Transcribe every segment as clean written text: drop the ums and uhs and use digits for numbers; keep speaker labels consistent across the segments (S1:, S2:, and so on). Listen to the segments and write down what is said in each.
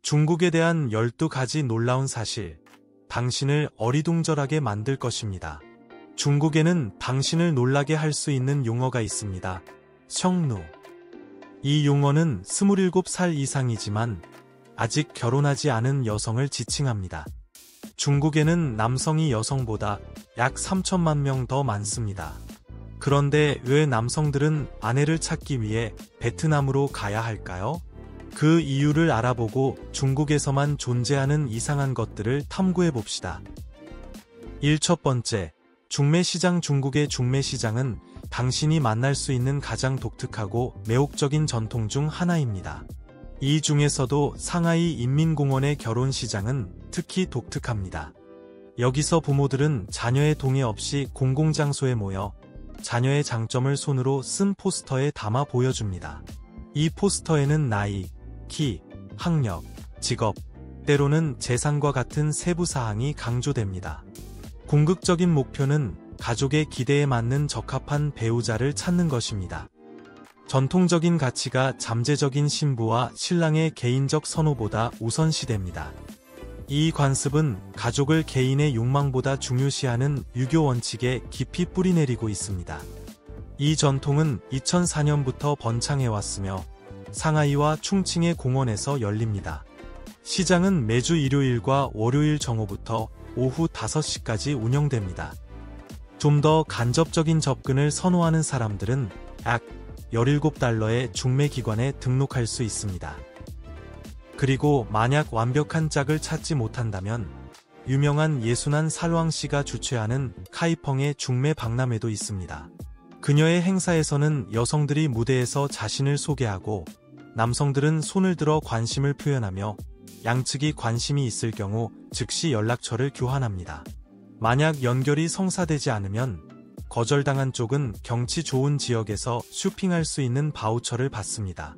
S1: 중국에 대한 12가지 놀라운 사실. 당신을 어리둥절하게 만들 것입니다. 중국에는 당신을 놀라게 할 수 있는 용어가 있습니다. 성누. 이 용어는 27살 이상이지만 아직 결혼하지 않은 여성을 지칭합니다. 중국에는 남성이 여성보다 약 3천만 명 더 많습니다. 그런데 왜 남성들은 아내를 찾기 위해 베트남으로 가야 할까요? 그 이유를 알아보고 중국에서만 존재하는 이상한 것들을 탐구해 봅시다. 첫 번째, 중매시장. 중국의 중매시장은 당신이 만날 수 있는 가장 독특하고 매혹적인 전통 중 하나입니다. 이 중에서도 상하이 인민공원의 결혼시장은 특히 독특합니다. 여기서 부모들은 자녀의 동의 없이 공공장소에 모여 자녀의 장점을 손으로 쓴 포스터에 담아 보여줍니다. 이 포스터에는 나이, 키, 학력, 직업, 때로는 재산과 같은 세부 사항이 강조됩니다. 궁극적인 목표는 가족의 기대에 맞는 적합한 배우자를 찾는 것입니다. 전통적인 가치가 잠재적인 신부와 신랑의 개인적 선호보다 우선시됩니다. 이 관습은 가족을 개인의 욕망보다 중요시하는 유교 원칙에 깊이 뿌리내리고 있습니다. 이 전통은 2004년부터 번창해왔으며 상하이와 충칭의 공원에서 열립니다. 시장은 매주 일요일과 월요일 정오부터 오후 5시까지 운영됩니다. 좀 더 간접적인 접근을 선호하는 사람들은 약 $17의 중매기관에 등록할 수 있습니다. 그리고 만약 완벽한 짝을 찾지 못한다면 유명한 예순한 살왕씨가 주최하는 카이펑의 중매 박람회도 있습니다. 그녀의 행사에서는 여성들이 무대에서 자신을 소개하고 남성들은 손을 들어 관심을 표현하며 양측이 관심이 있을 경우 즉시 연락처를 교환합니다. 만약 연결이 성사되지 않으면 거절당한 쪽은 경치 좋은 지역에서 쇼핑할 수 있는 바우처를 받습니다.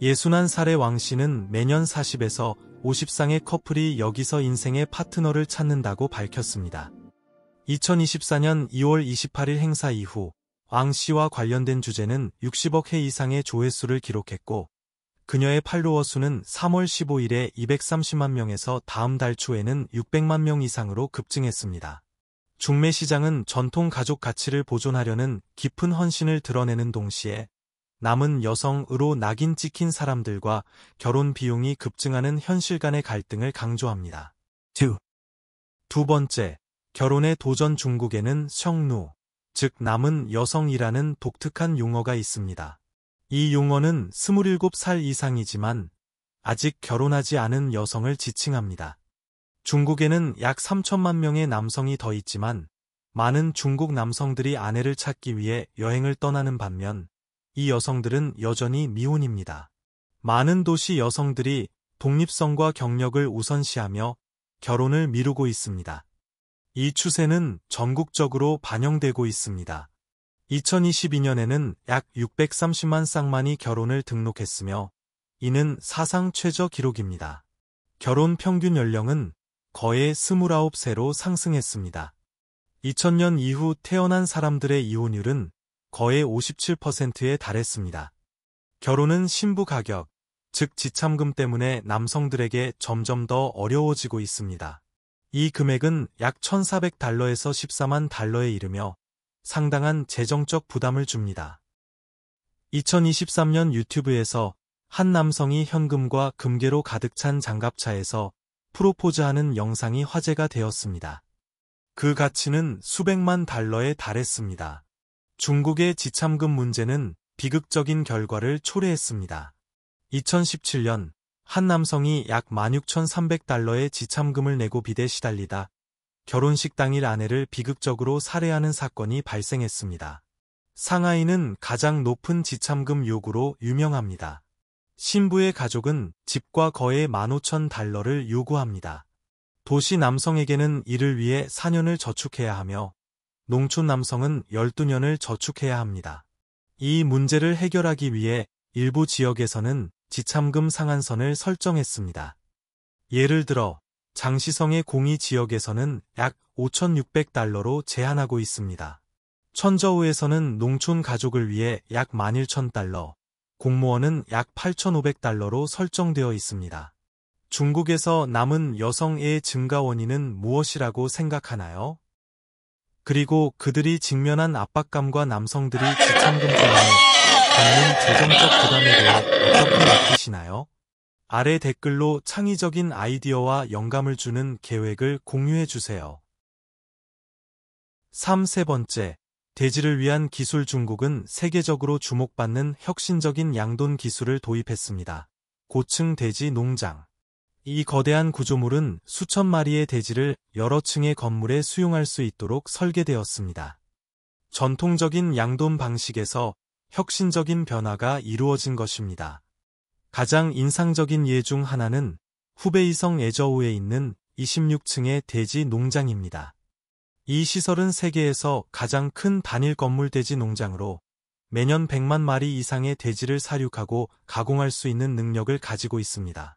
S1: 61살의 왕씨는 매년 40에서 50쌍의 커플이 여기서 인생의 파트너를 찾는다고 밝혔습니다. 2024년 2월 28일 행사 이후 왕씨와 관련된 주제는 60억 회 이상의 조회수를 기록했고 그녀의 팔로워 수는 3월 15일에 230만 명에서 다음 달 초에는 600만 명 이상으로 급증했습니다. 중매시장은 전통 가족 가치를 보존하려는 깊은 헌신을 드러내는 동시에 남은 여성으로 낙인 찍힌 사람들과 결혼 비용이 급증하는 현실 간의 갈등을 강조합니다. 두 번째, 결혼의 도전. 중국에는 성누, 즉 남은 여성이라는 독특한 용어가 있습니다. 이 용어는 27살 이상이지만 아직 결혼하지 않은 여성을 지칭합니다. 중국에는 약 3천만 명의 남성이 더 있지만 많은 중국 남성들이 아내를 찾기 위해 여행을 떠나는 반면 이 여성들은 여전히 미혼입니다. 많은 도시 여성들이 독립성과 경력을 우선시하며 결혼을 미루고 있습니다. 이 추세는 전국적으로 반영되고 있습니다. 2022년에는 약 630만 쌍만이 결혼을 등록했으며 이는 사상 최저 기록입니다. 결혼 평균 연령은 거의 29세로 상승했습니다. 2000년 이후 태어난 사람들의 이혼율은 거의 57%에 달했습니다. 결혼은 신부 가격, 즉 지참금 때문에 남성들에게 점점 더 어려워지고 있습니다. 이 금액은 약 $1,400에서 $14만 달러에 이르며 상당한 재정적 부담을 줍니다. 2023년 유튜브에서 한 남성이 현금과 금괴로 가득 찬 장갑차에서 프로포즈하는 영상이 화제가 되었습니다. 그 가치는 수백만 달러에 달했습니다. 중국의 지참금 문제는 비극적인 결과를 초래했습니다. 2017년 한 남성이 약 $16,300의 지참금을 내고 빚에 시달리다 결혼식 당일 아내를 비극적으로 살해하는 사건이 발생했습니다. 상하이는 가장 높은 지참금 요구로 유명합니다. 신부의 가족은 집과 거의 $15,000를 요구합니다. 도시 남성에게는 이를 위해 4년을 저축해야 하며 농촌 남성은 12년을 저축해야 합니다. 이 문제를 해결하기 위해 일부 지역에서는 지참금 상한선을 설정했습니다. 예를 들어 장시성의 공이 지역에서는 약 $5,600로 제한하고 있습니다. 천저우에서는 농촌 가족을 위해 약 $11,000, 공무원은 약 $8,500로 설정되어 있습니다. 중국에서 남은 여성의 증가 원인은 무엇이라고 생각하나요? 그리고 그들이 직면한 압박감과 남성들이 지참금 때문에 겪는 재정적 부담에 대해 어떻게 느끼시나요? 아래 댓글로 창의적인 아이디어와 영감을 주는 계획을 공유해 주세요. 세 번째, 돼지를 위한 기술. 중국은 세계적으로 주목받는 혁신적인 양돈 기술을 도입했습니다. 고층 돼지 농장. 이 거대한 구조물은 수천 마리의 돼지를 여러 층의 건물에 수용할 수 있도록 설계되었습니다. 전통적인 양돈 방식에서 혁신적인 변화가 이루어진 것입니다. 가장 인상적인 예 중 하나는 후베이성 애저우에 있는 26층의 돼지 농장입니다. 이 시설은 세계에서 가장 큰 단일 건물 돼지 농장으로 매년 100만 마리 이상의 돼지를 사육하고 가공할 수 있는 능력을 가지고 있습니다.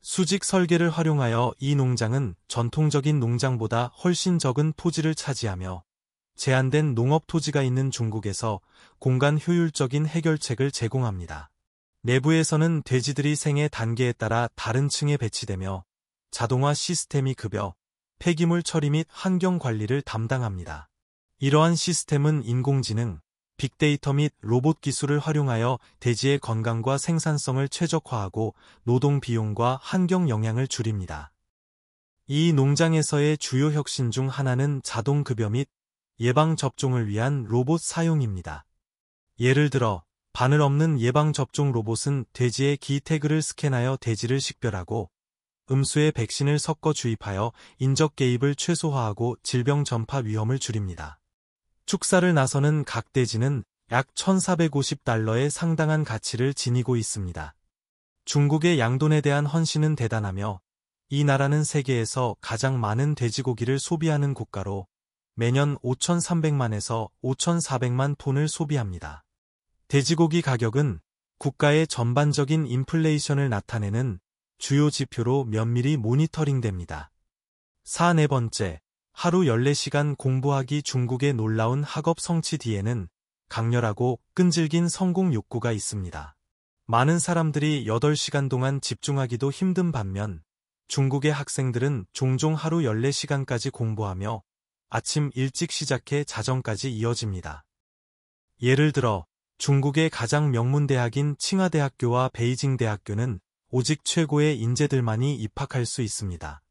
S1: 수직 설계를 활용하여 이 농장은 전통적인 농장보다 훨씬 적은 토지를 차지하며 제한된 농업 토지가 있는 중국에서 공간 효율적인 해결책을 제공합니다. 내부에서는 돼지들이 생애 단계에 따라 다른 층에 배치되며 자동화 시스템이 급여, 폐기물 처리 및 환경 관리를 담당합니다. 이러한 시스템은 인공지능, 빅데이터 및 로봇 기술을 활용하여 돼지의 건강과 생산성을 최적화하고 노동 비용과 환경 영향을 줄입니다. 이 농장에서의 주요 혁신 중 하나는 자동 급여 및 예방 접종을 위한 로봇 사용입니다. 예를 들어 바늘 없는 예방 접종 로봇은 돼지의 기 태그를 스캔하여 돼지를 식별하고 음수에 백신을 섞어 주입하여 인적 개입을 최소화하고 질병 전파 위험을 줄입니다. 축사를 나서는 각 돼지는 약 1,450달러의 상당한 가치를 지니고 있습니다. 중국의 양돈에 대한 헌신은 대단하며 이 나라는 세계에서 가장 많은 돼지고기를 소비하는 국가로 매년 5,300만에서 5,400만 톤을 소비합니다. 돼지고기 가격은 국가의 전반적인 인플레이션을 나타내는 주요 지표로 면밀히 모니터링됩니다. 네 번째, 하루 14시간 공부하기. 중국의 놀라운 학업 성취 뒤에는 강렬하고 끈질긴 성공 욕구가 있습니다. 많은 사람들이 8시간 동안 집중하기도 힘든 반면 중국의 학생들은 종종 하루 14시간까지 공부하며 아침 일찍 시작해 자정까지 이어집니다. 예를 들어 중국의 가장 명문 대학인 칭화대학교와 베이징대학교는 오직 최고의 인재들만이 입학할 수 있습니다.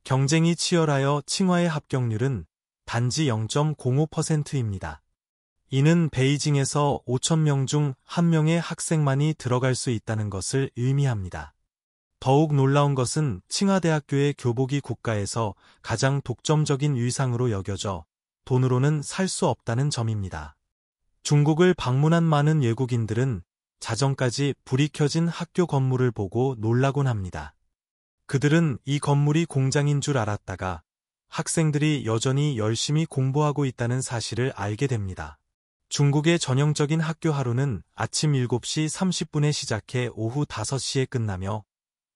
S1: 경쟁이 치열하여 칭화의 합격률은 단지 0.05%입니다. 이는 베이징에서 5,000명 중 1명의 학생만이 들어갈 수 있다는 것을 의미합니다. 더욱 놀라운 것은 칭화대학교의 교복이 국가에서 가장 독점적인 위상으로 여겨져 돈으로는 살 수 없다는 점입니다. 중국을 방문한 많은 외국인들은 자정까지 불이 켜진 학교 건물을 보고 놀라곤 합니다. 그들은 이 건물이 공장인 줄 알았다가 학생들이 여전히 열심히 공부하고 있다는 사실을 알게 됩니다. 중국의 전형적인 학교 하루는 아침 7시 30분에 시작해 오후 5시에 끝나며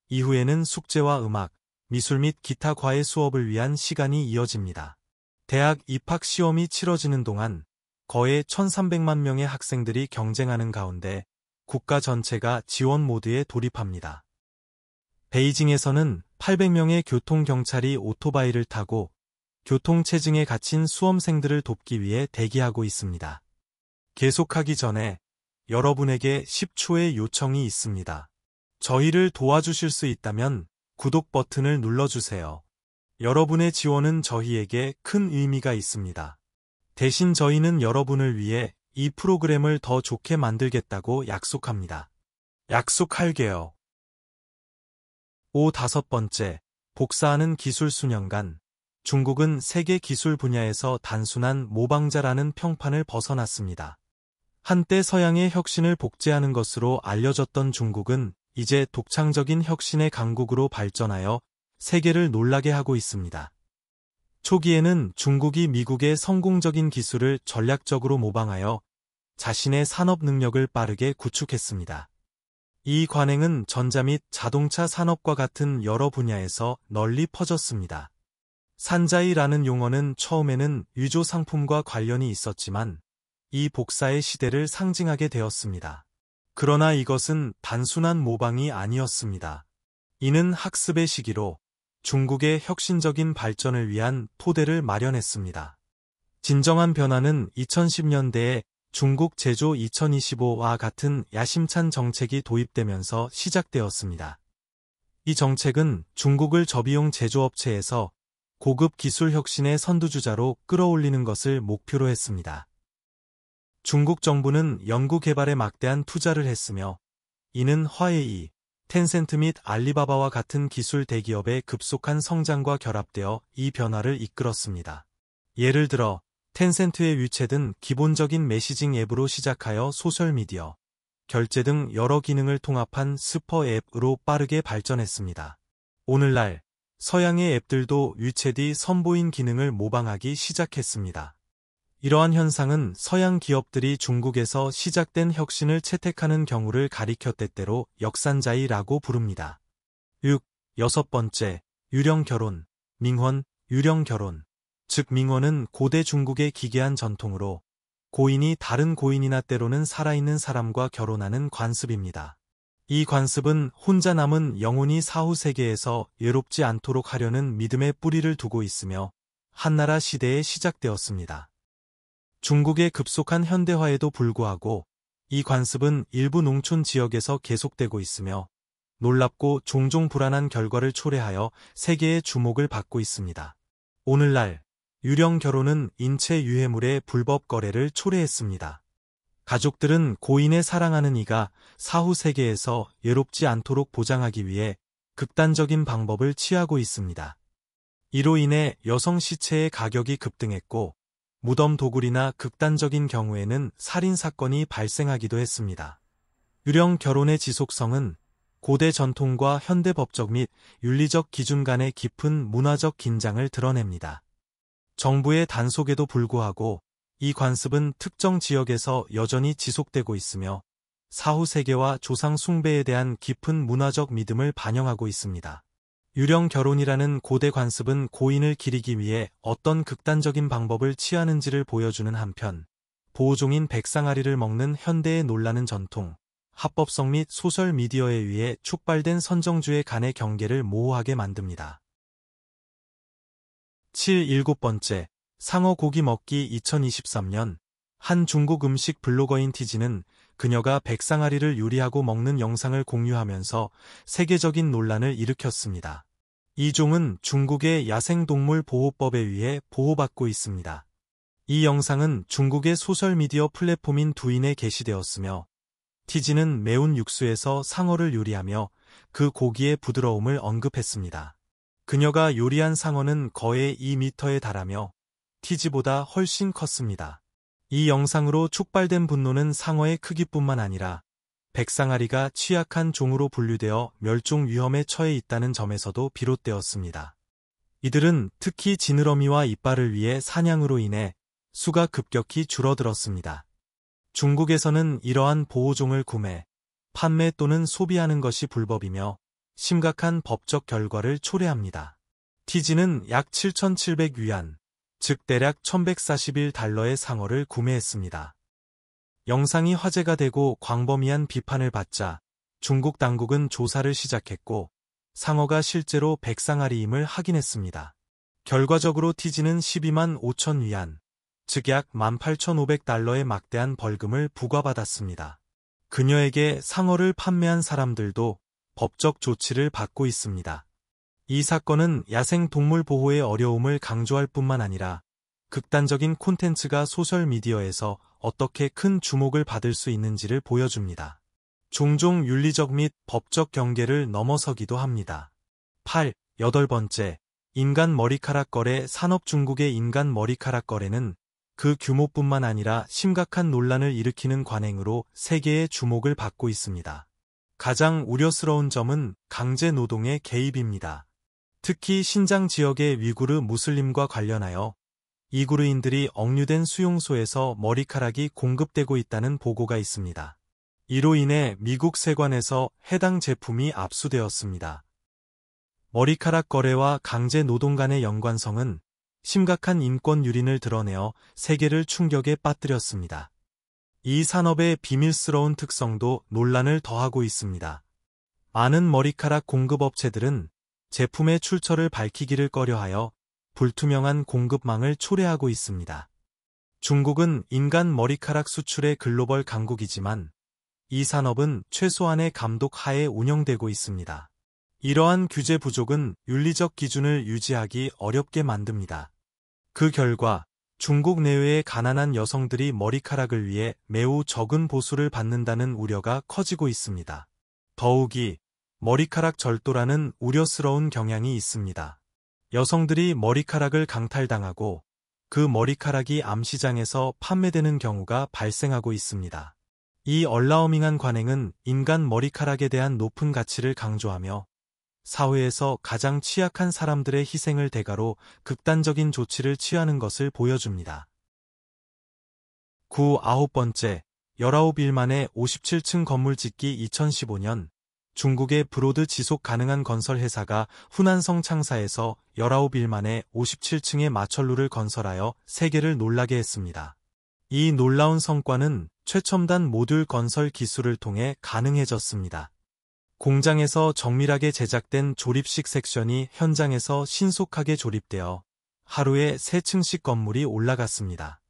S1: 이후에는 숙제와 음악, 미술 및 기타 과외 수업을 위한 시간이 이어집니다. 대학 입학 시험이 치러지는 동안 거의 1,300만 명의 학생들이 경쟁하는 가운데 국가 전체가 지원 모드에 돌입합니다. 베이징에서는 800명의 교통경찰이 오토바이를 타고 교통체증에 갇힌 수험생들을 돕기 위해 대기하고 있습니다. 계속하기 전에 여러분에게 10초의 요청이 있습니다. 저희를 도와주실 수 있다면 구독 버튼을 눌러주세요. 여러분의 지원은 저희에게 큰 의미가 있습니다. 대신 저희는 여러분을 위해 이 프로그램을 더 좋게 만들겠다고 약속합니다. 약속할게요. 다섯 번째, 복사하는 기술. 수년간 중국은 세계 기술 분야에서 단순한 모방자라는 평판을 벗어났습니다. 한때 서양의 혁신을 복제하는 것으로 알려졌던 중국은 이제 독창적인 혁신의 강국으로 발전하여 세계를 놀라게 하고 있습니다. 초기에는 중국이 미국의 성공적인 기술을 전략적으로 모방하여 자신의 산업 능력을 빠르게 구축했습니다. 이 관행은 전자 및 자동차 산업과 같은 여러 분야에서 널리 퍼졌습니다. 산자이라는 용어는 처음에는 위조 상품과 관련이 있었지만 이 복사의 시대를 상징하게 되었습니다. 그러나 이것은 단순한 모방이 아니었습니다. 이는 학습의 시기로 중국의 혁신적인 발전을 위한 토대를 마련했습니다. 진정한 변화는 2010년대에 중국 제조 2025와 같은 야심찬 정책이 도입되면서 시작되었습니다. 이 정책은 중국을 저비용 제조업체에서 고급 기술 혁신의 선두주자로 끌어올리는 것을 목표로 했습니다. 중국 정부는 연구개발에 막대한 투자를 했으며 이는 화웨이, 텐센트 및 알리바바와 같은 기술 대기업의 급속한 성장과 결합되어 이 변화를 이끌었습니다. 예를 들어 텐센트의 위챗은 기본적인 메시징 앱으로 시작하여 소셜미디어, 결제 등 여러 기능을 통합한 슈퍼 앱으로 빠르게 발전했습니다. 오늘날 서양의 앱들도 위챗이 선보인 기능을 모방하기 시작했습니다. 이러한 현상은 서양 기업들이 중국에서 시작된 혁신을 채택하는 경우를 가리켜 때때로 역산자이라고 부릅니다. 6. 여섯 번째, 유령결혼, 밍헌, 유령결혼. 즉 밍헌은 고대 중국의 기괴한 전통으로 고인이 다른 고인이나 때로는 살아있는 사람과 결혼하는 관습입니다. 이 관습은 혼자 남은 영혼이 사후 세계에서 외롭지 않도록 하려는 믿음의 뿌리를 두고 있으며 한나라 시대에 시작되었습니다. 중국의 급속한 현대화에도 불구하고 이 관습은 일부 농촌 지역에서 계속되고 있으며 놀랍고 종종 불안한 결과를 초래하여 세계의 주목을 받고 있습니다. 오늘날 유령 결혼은 인체 유해물의 불법 거래를 초래했습니다. 가족들은 고인의 사랑하는 이가 사후 세계에서 외롭지 않도록 보장하기 위해 극단적인 방법을 취하고 있습니다. 이로 인해 여성 시체의 가격이 급등했고 무덤 도굴이나 극단적인 경우에는 살인 사건이 발생하기도 했습니다. 유령 결혼의 지속성은 고대 전통과 현대 법적 및 윤리적 기준 간의 깊은 문화적 긴장을 드러냅니다. 정부의 단속에도 불구하고 이 관습은 특정 지역에서 여전히 지속되고 있으며 사후 세계와 조상 숭배에 대한 깊은 문화적 믿음을 반영하고 있습니다. 유령 결혼이라는 고대 관습은 고인을 기리기 위해 어떤 극단적인 방법을 취하는지를 보여주는 한편, 보호종인 백상아리를 먹는 현대의 놀라는 전통, 합법성 및 소셜미디어에 의해 촉발된 선정주의 간의 경계를 모호하게 만듭니다. 7. 일곱 번째, 상어 고기 먹기 2023년 한 중국 음식 블로거인 티지는 그녀가 백상아리를 요리하고 먹는 영상을 공유하면서 세계적인 논란을 일으켰습니다. 이 종은 중국의 야생동물 보호법에 의해 보호받고 있습니다. 이 영상은 중국의 소셜미디어 플랫폼인 두인에 게시되었으며 티지는 매운 육수에서 상어를 요리하며 그 고기의 부드러움을 언급했습니다. 그녀가 요리한 상어는 거의 2m에 달하며 티지보다 훨씬 컸습니다. 이 영상으로 촉발된 분노는 상어의 크기뿐만 아니라 백상아리가 취약한 종으로 분류되어 멸종 위험에 처해 있다는 점에서도 비롯되었습니다. 이들은 특히 지느러미와 이빨을 위해 사냥으로 인해 수가 급격히 줄어들었습니다. 중국에서는 이러한 보호종을 구매, 판매 또는 소비하는 것이 불법이며 심각한 법적 결과를 초래합니다. 티지는 약 7,700위안, 즉 대략 1141달러의 상어를 구매했습니다. 영상이 화제가 되고 광범위한 비판을 받자 중국 당국은 조사를 시작했고 상어가 실제로 백상아리임을 확인했습니다. 결과적으로 티지는 12만 5천 위안, 즉 약 18,500달러의 막대한 벌금을 부과받았습니다. 그녀에게 상어를 판매한 사람들도 법적 조치를 받고 있습니다. 이 사건은 야생 동물 보호의 어려움을 강조할 뿐만 아니라 극단적인 콘텐츠가 소셜미디어에서 어떻게 큰 주목을 받을 수 있는지를 보여줍니다. 종종 윤리적 및 법적 경계를 넘어서기도 합니다. 8. 여덟 번째, 인간 머리카락 거래 산업. 중국의 인간 머리카락 거래는 그 규모뿐만 아니라 심각한 논란을 일으키는 관행으로 세계의 주목을 받고 있습니다. 가장 우려스러운 점은 강제 노동의 개입입니다. 특히 신장 지역의 위구르 무슬림과 관련하여 이구르인들이 억류된 수용소에서 머리카락이 공급되고 있다는 보고가 있습니다. 이로 인해 미국 세관에서 해당 제품이 압수되었습니다. 머리카락 거래와 강제 노동 간의 연관성은 심각한 인권 유린을 드러내어 세계를 충격에 빠뜨렸습니다. 이 산업의 비밀스러운 특성도 논란을 더하고 있습니다. 많은 머리카락 공급업체들은 제품의 출처를 밝히기를 꺼려하여 불투명한 공급망을 초래하고 있습니다. 중국은 인간 머리카락 수출의 글로벌 강국이지만 이 산업은 최소한의 감독 하에 운영되고 있습니다. 이러한 규제 부족은 윤리적 기준을 유지하기 어렵게 만듭니다. 그 결과 중국 내외의 가난한 여성들이 머리카락을 위해 매우 적은 보수를 받는다는 우려가 커지고 있습니다. 더욱이 머리카락 절도라는 우려스러운 경향이 있습니다. 여성들이 머리카락을 강탈당하고 그 머리카락이 암시장에서 판매되는 경우가 발생하고 있습니다. 이 얼라어밍한 관행은 인간 머리카락에 대한 높은 가치를 강조하며 사회에서 가장 취약한 사람들의 희생을 대가로 극단적인 조치를 취하는 것을 보여줍니다. 9번째, 19일 만에 57층 건물 짓기. 2015년 중국의 브로드 지속 가능한 건설 회사가 후난성 창사에서 19일 만에 57층의 마천루를 건설하여 세계를 놀라게 했습니다. 이 놀라운 성과는 최첨단 모듈 건설 기술을 통해 가능해졌습니다. 공장에서 정밀하게 제작된 조립식 섹션이 현장에서 신속하게 조립되어 하루에 3층씩 건물이 올라갔습니다.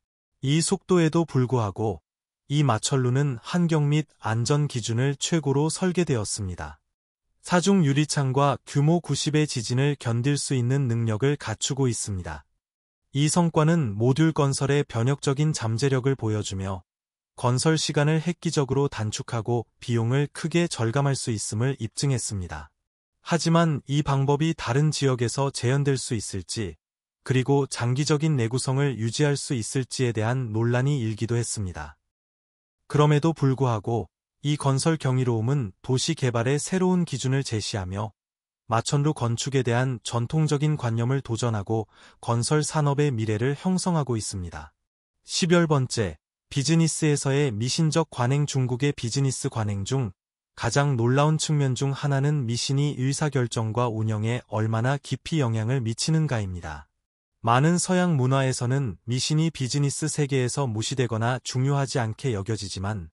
S1: 이 속도에도 불구하고 이 마천루는 환경 및 안전 기준을 최고로 설계되었습니다. 사중 유리창과 규모 90의 지진을 견딜 수 있는 능력을 갖추고 있습니다. 이 성과는 모듈 건설의 변혁적인 잠재력을 보여주며 건설 시간을 획기적으로 단축하고 비용을 크게 절감할 수 있음을 입증했습니다. 하지만 이 방법이 다른 지역에서 재현될 수 있을지, 그리고 장기적인 내구성을 유지할 수 있을지에 대한 논란이 일기도 했습니다. 그럼에도 불구하고 이 건설 경이로움은 도시 개발의 새로운 기준을 제시하며 마천루 건축에 대한 전통적인 관념을 도전하고 건설 산업의 미래를 형성하고 있습니다. 11번째, 비즈니스에서의 미신적 관행. 중국의 비즈니스 관행 중 가장 놀라운 측면 중 하나는 미신이 의사결정과 운영에 얼마나 깊이 영향을 미치는가입니다. 많은 서양 문화에서는 미신이 비즈니스 세계에서 무시되거나 중요하지 않게 여겨지지만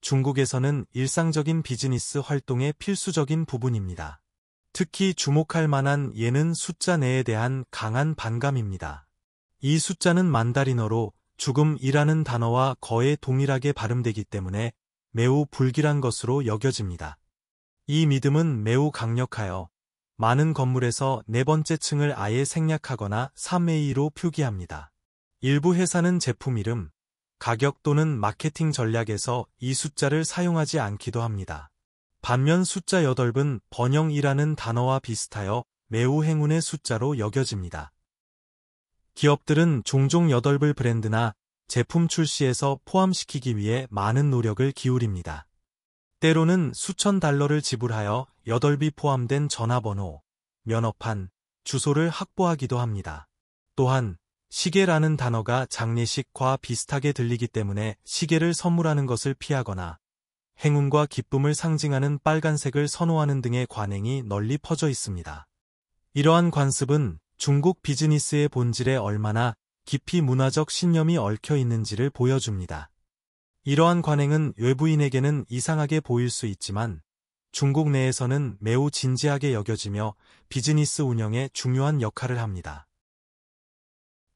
S1: 중국에서는 일상적인 비즈니스 활동의 필수적인 부분입니다. 특히 주목할 만한 예는 숫자 내에 대한 강한 반감입니다. 이 숫자는 만다린어로 죽음이라는 단어와 거의 동일하게 발음되기 때문에 매우 불길한 것으로 여겨집니다. 이 믿음은 매우 강력하여 많은 건물에서 4번째 층을 아예 생략하거나 3A로 표기합니다. 일부 회사는 제품 이름, 가격 또는 마케팅 전략에서 이 숫자를 사용하지 않기도 합니다. 반면 숫자 8은 번영이라는 단어와 비슷하여 매우 행운의 숫자로 여겨집니다. 기업들은 종종 8을 브랜드나 제품 출시에서 포함시키기 위해 많은 노력을 기울입니다. 때로는 수천 달러를 지불하여 8이 포함된 전화번호, 면허판, 주소를 확보하기도 합니다. 또한 시계라는 단어가 장례식과 비슷하게 들리기 때문에 시계를 선물하는 것을 피하거나 행운과 기쁨을 상징하는 빨간색을 선호하는 등의 관행이 널리 퍼져 있습니다. 이러한 관습은 중국 비즈니스의 본질에 얼마나 깊이 문화적 신념이 얽혀 있는지를 보여줍니다. 이러한 관행은 외부인에게는 이상하게 보일 수 있지만 중국 내에서는 매우 진지하게 여겨지며 비즈니스 운영에 중요한 역할을 합니다.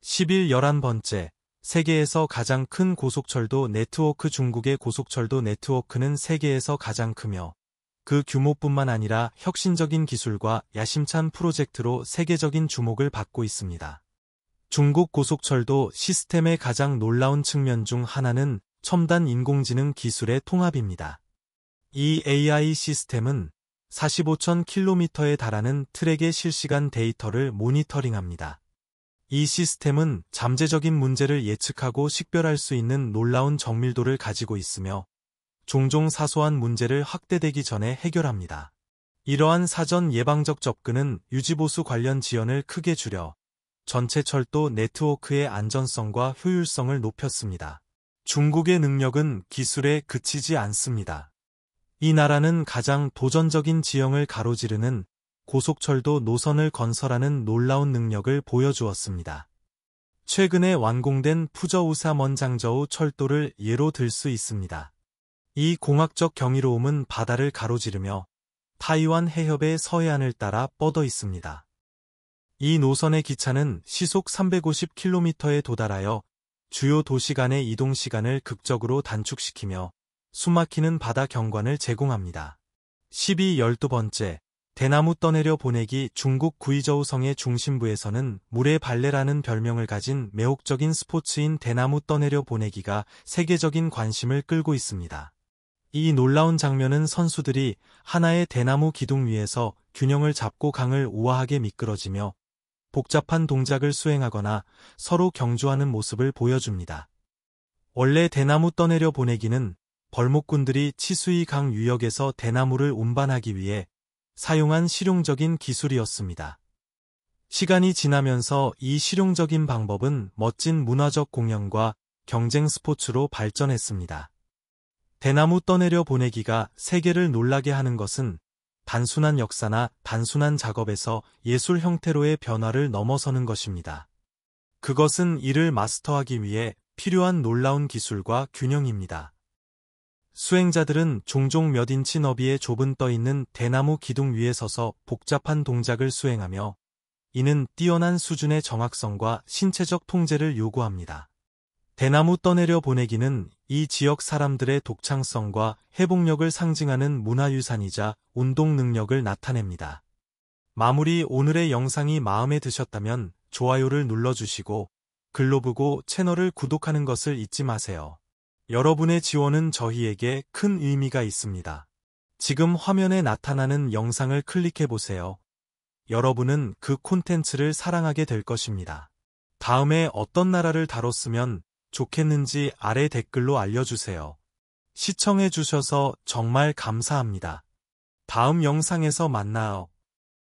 S1: 11번째, 세계에서 가장 큰 고속철도 네트워크. 중국의 고속철도 네트워크는 세계에서 가장 크며 그 규모뿐만 아니라 혁신적인 기술과 야심찬 프로젝트로 세계적인 주목을 받고 있습니다. 중국 고속철도 시스템의 가장 놀라운 측면 중 하나는 첨단 인공지능 기술의 통합입니다. 이 AI 시스템은 45,000km에 달하는 트랙의 실시간 데이터를 모니터링합니다. 이 시스템은 잠재적인 문제를 예측하고 식별할 수 있는 놀라운 정밀도를 가지고 있으며 종종 사소한 문제를 확대되기 전에 해결합니다. 이러한 사전 예방적 접근은 유지보수 관련 지연을 크게 줄여 전체 철도 네트워크의 안전성과 효율성을 높였습니다. 중국의 능력은 기술에 그치지 않습니다. 이 나라는 가장 도전적인 지형을 가로지르는 고속철도 노선을 건설하는 놀라운 능력을 보여주었습니다. 최근에 완공된 푸저우사먼 장저우 철도를 예로 들 수 있습니다. 이 공학적 경이로움은 바다를 가로지르며 타이완 해협의 서해안을 따라 뻗어 있습니다. 이 노선의 기차는 시속 350km에 도달하여 주요 도시 간의 이동 시간을 극적으로 단축시키며 숨막히는 바다 경관을 제공합니다. 12번째, 대나무 떠내려 보내기. 중국 구이저우성의 중심부에서는 물의 발레라는 별명을 가진 매혹적인 스포츠인 대나무 떠내려 보내기가 세계적인 관심을 끌고 있습니다. 이 놀라운 장면은 선수들이 하나의 대나무 기둥 위에서 균형을 잡고 강을 우아하게 미끄러지며 복잡한 동작을 수행하거나 서로 경주하는 모습을 보여줍니다. 원래 대나무 떠내려 보내기는 벌목꾼들이 치수이 강 유역에서 대나무를 운반하기 위해 사용한 실용적인 기술이었습니다. 시간이 지나면서 이 실용적인 방법은 멋진 문화적 공연과 경쟁 스포츠로 발전했습니다. 대나무 떠내려 보내기가 세계를 놀라게 하는 것은 단순한 역사나 단순한 작업에서 예술 형태로의 변화를 넘어서는 것입니다. 그것은 이를 마스터하기 위해 필요한 놀라운 기술과 균형입니다. 수행자들은 종종 몇 인치 너비의 좁은 떠있는 대나무 기둥 위에 서서 복잡한 동작을 수행하며 이는 뛰어난 수준의 정확성과 신체적 통제를 요구합니다. 대나무 떠내려 보내기는 이 지역 사람들의 독창성과 회복력을 상징하는 문화유산이자 운동 능력을 나타냅니다. 마무리. 오늘의 영상이 마음에 드셨다면 좋아요를 눌러주시고 글로브고 채널을 구독하는 것을 잊지 마세요. 여러분의 지원은 저희에게 큰 의미가 있습니다. 지금 화면에 나타나는 영상을 클릭해보세요. 여러분은 그 콘텐츠를 사랑하게 될 것입니다. 다음에 어떤 나라를 다뤘으면 좋겠는지 아래 댓글로 알려주세요. 시청해주셔서 정말 감사합니다. 다음 영상에서 만나요.